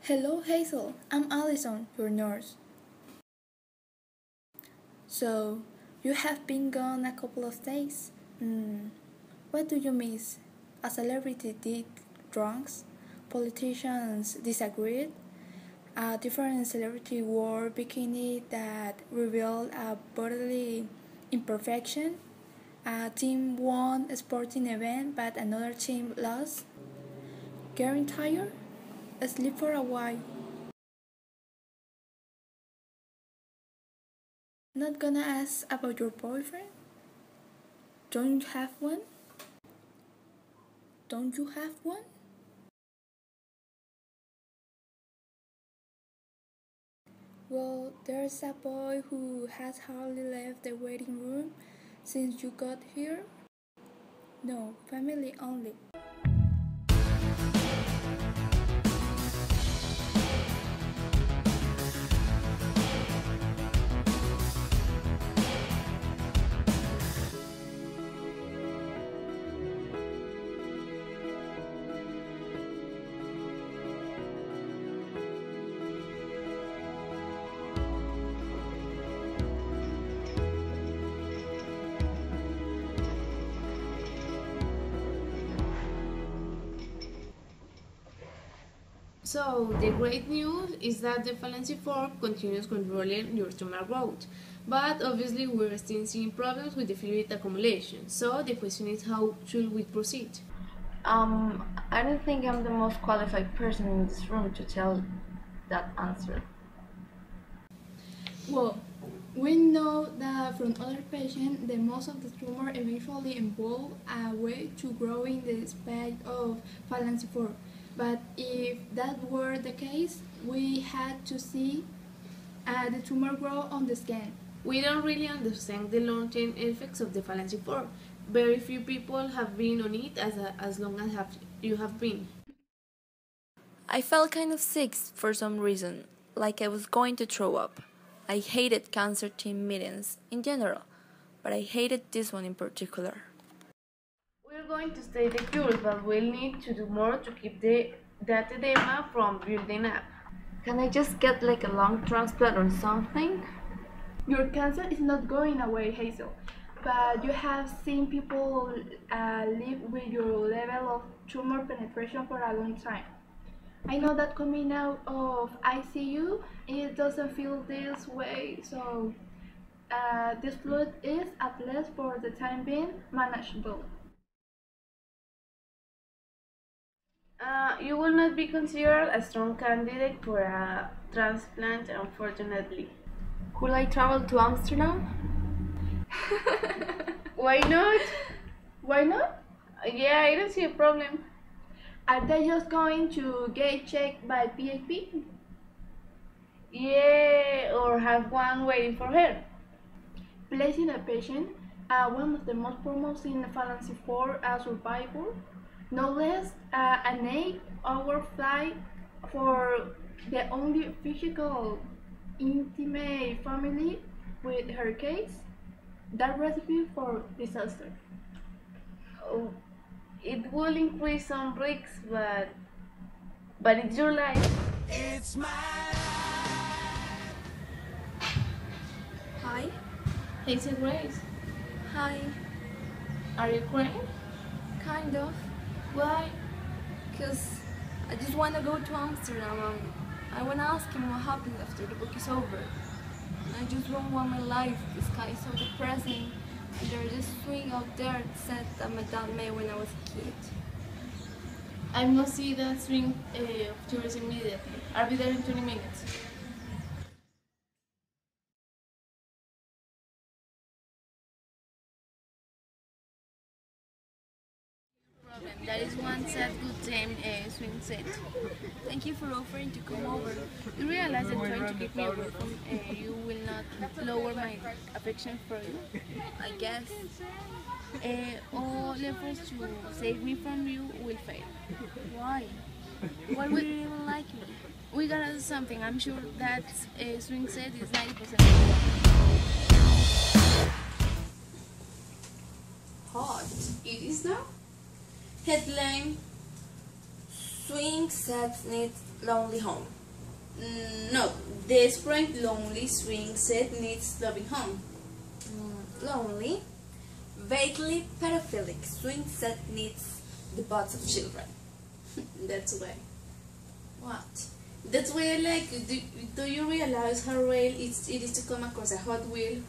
Hello Hazel, I'm Allison, your nurse. So, you have been gone a couple of days. What do you miss? A celebrity did drunks? Politicians disagreed? A different celebrity wore bikini that revealed a bodily imperfection? A team won a sporting event but another team lost? Getting tired? Sleep for a while. Not gonna ask about your boyfriend? Don't you have one? Don't you have one? Well, there's a boy who has hardly left the waiting room since you got here. No, family only. So, the great news is that the phalange fork continues controlling your tumor growth, but obviously we're still seeing problems with the fluid accumulation. So, the question is, how should we proceed? I don't think I'm the most qualified person in this room to tell that answer. Well, we know that from other patients that most of the tumor eventually evolve a way to growing the spike of phalange 4. But if that were the case, we had to see the tumor grow on the scan. We don't really understand the long-term effects of the phalange fork. Very few people have been on it as long as you have been. I felt kind of sick for some reason, like I was going to throw up. I hated cancer team meetings in general, but I hated this one in particular. We're going to study the cures, but we'll need to do more to keep that edema from building up. Can I just get like a lung transplant or something? Your cancer is not going away, Hazel, but you have seen people live with your level of tumor penetration for a long time. I know that coming out of ICU, it doesn't feel this way, so this fluid is, at least for the time being, manageable. You will not be considered a strong candidate for a transplant, unfortunately. Could I travel to Amsterdam? Why not? Why not? Yeah, I don't see a problem. Are they just going to get checked by PAP? Yeah, or have one waiting for her. Placing a patient, one of the most promising phalange 4 survivor, no less an 8-hour flight for the only physical intimate family with her case, that recipe for disaster. Oh, It will increase some risks, but it's your life. Hi. Hey, so Grace, Hi. are you crying? Kind of. Why? Because I just want to go to Amsterdam and I want to ask him what happened after the book is over. I just don't want my life. The sky is so depressing. And there's this swing out there set that my dad made when I was a kid. I must see that swing of yours immediately. I'll be there in 20 minutes. That is one sad good time swing set. Thank you for offering to come over. You realize that trying to keep me away from you will not lower my affection for you? I guess. All efforts to save me from you will fail. Why? Why would you even like me? We gotta do something. I'm sure that swing set is 90% hot. It is now. Headline: Swing set needs lonely home. No, desperate lonely swing set needs loving home. Lonely, vaguely pedophilic swing set needs the butts of children. That's why. What? That's why I like it. Do you realize how rare it is to come across a Hot Wheel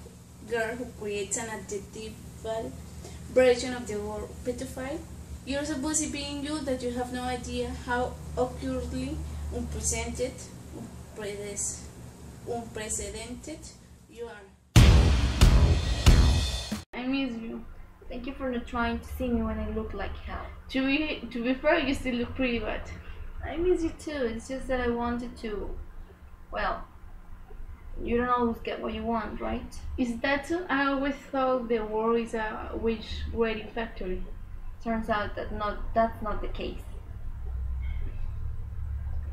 girl who creates an addictive version of the word pedophile? You're so busy being you that you have no idea how awkwardly unprecedented you are. I miss you. Thank you for not trying to see me when I look like hell. To be fair, you still look pretty bad. I miss you too. It's just that I wanted to. Well, you don't always get what you want, right? Is that so? I always thought the world is a wish grading factory. Turns out that that's not the case.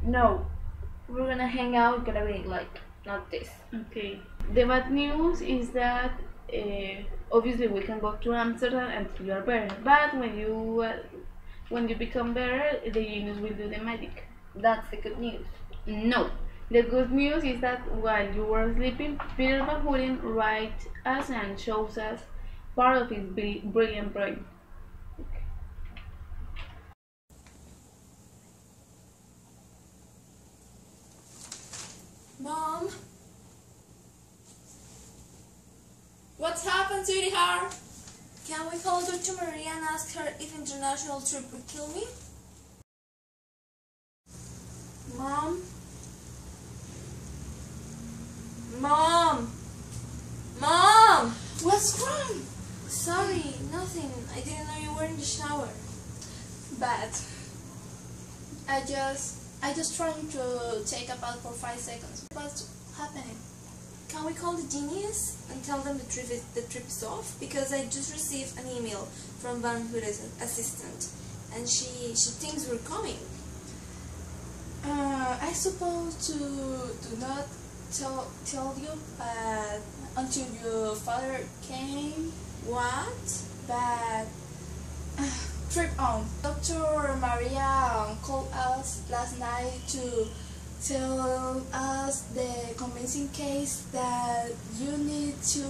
No, we're gonna hang out, gonna be like not this. Okay. The bad news is that obviously we can go to Amsterdam until you are better. But when you become better, the genius will do the magic. That's the good news. No. The good news is that while you were sleeping, Peter Van Houten writes us and shows us part of his brilliant brain. Mom? What's happened, sweetheart? Can we call Dr. Maria and ask her if international trip would kill me? Mom? Mom? Mom! What's wrong? Sorry, nothing. I didn't know you were in the shower. Bad. I just trying to take a bath for 5 seconds. What's happening? Can we call the genius and tell them the trip is off? Because I just received an email from Van Houten's assistant, and she thinks we're coming. I suppose to do not tell you, but until your father came. What? But trip on. Dr. Maria called us last night to tell us the convincing case that you need to.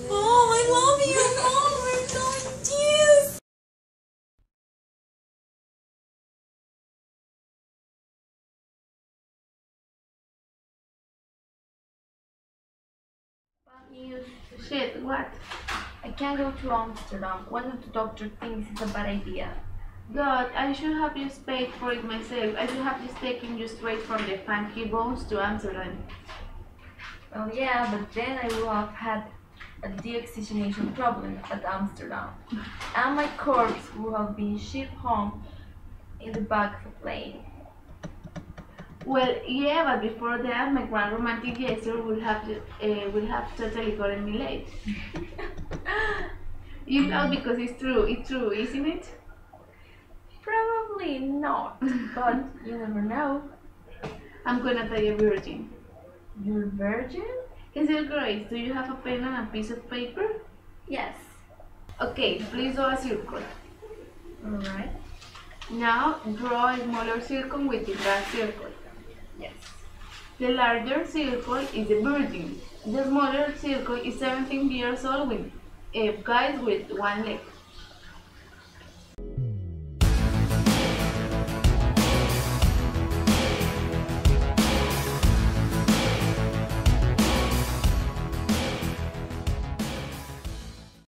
Oh, I love you, Mom. We're going to. Bad news. Shit, what? I can't go to Amsterdam. One of the doctor thinks it's a bad idea. God, I should have just paid for it myself. I should have just taken you straight from the funky bones to Amsterdam. Well, yeah, but then I will have had a deoxygenation problem at Amsterdam. And my corpse will have been shipped home in the back of a plane. Well, yeah, but before that, my grand romantic gesture will have totally gotten me late. You know, because it's true, isn't it? Probably not, but you never know. I'm gonna die a virgin. You're a virgin? Hazel Grace, do you have a pen and a piece of paper? Yes. Okay, please draw a circle. Alright. Now draw a smaller circle with the glass circle. Yes. The larger circle is the virgin. The smaller circle is 17 years old with guys with one leg.